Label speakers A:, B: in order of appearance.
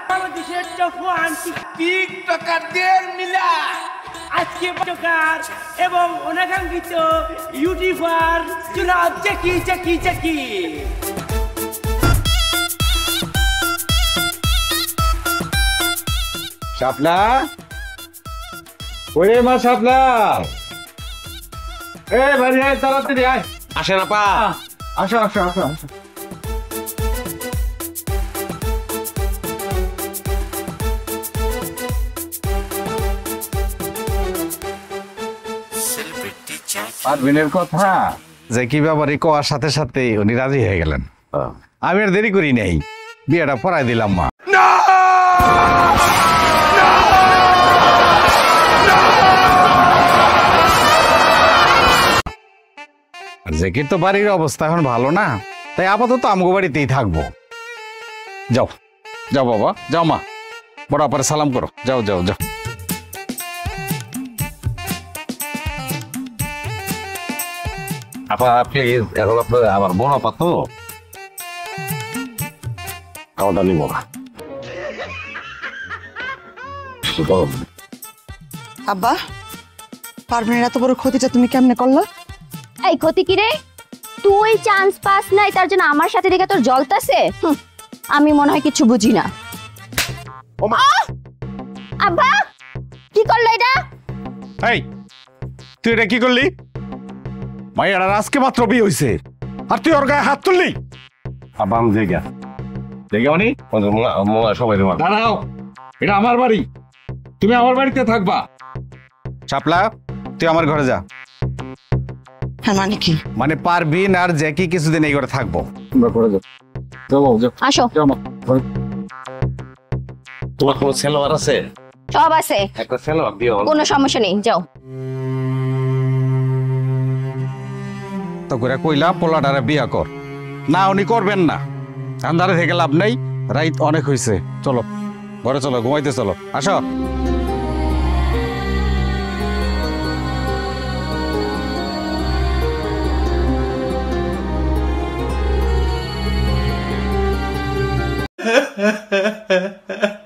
A: বাংলাদেশের টপ-1 টিকটকারদের মিলা আজকে টিকটকার এবং অনাকাঙ্ক্ষিত ইউটিউবার জনাব জ্যাকি।
B: শাপলা, ওরে মা শাপলা, বাড়ি আয়, তাড়াতাড়ি আয়।
C: আসেন আপা,
B: আসো। পারভিনের কথা যে কি ব্যাপারে কোয়ার সাথে সাথে উনি রাজি হয়ে গেলেন। আমি আর দেরি করি নাই, বিয়েটা পড়াই দিলাম মা। জেকির তো বাড়ির অবস্থা এখন ভালো না, তাই আপাতত আমগো বাড়িতেই থাকবো। যাও বাবা, যাও মা, বড় আপারে সালাম করো, যাও।
C: আপা প্লিজ, এখন আপনার আমার বড় আপা তো খাওয়াটা নিব না।
D: আব্বা, পারভিনের এত বড় ক্ষতিটা তুমি কেমনে করলা?
E: এই ক্ষতি কি রে? তুই চান্স পাস নাই তার জন্য আমার সাথে দেখে তোর জ্বলতাছে? আমি মনে হয় কিছু বুঝি না। আব্বা কি করলো এটা?
B: এই তুই এটা কি করলি? মাইয়ার আজকে মাত্র বিয়ে হইছে আর তুই ওর গায়ে হাত তুললি?
C: আপা আমি দেখে মানে সবাই
B: দাঁড়াও, এটা আমার বাড়ি, তুমি আমার বাড়িতে থাকবা। শাপলা, তুই আমার ঘরে যা।
D: হ্যাঁ মানে কি?
B: মানে পারভিন আর জ্যাকি কিছুদিন এই ঘরে থাকবো।
E: আসো।
C: তোমার কোনো সেলোয়ার আছে?
E: সব আছে,
C: একটা সেলোয়ার দিও।
E: কোনো সমস্যা নেই, যাও।
B: তো করে কইলা পোলাটারে বিয়া কর না, উনি করবেন না। আন্ধারে থেকে লাভ নাই, রাইত অনেক হয়েছে। চলো ঘরে চলো, ঘুমাইতে চলো, আসো।
A: Ha ha ha ha ha.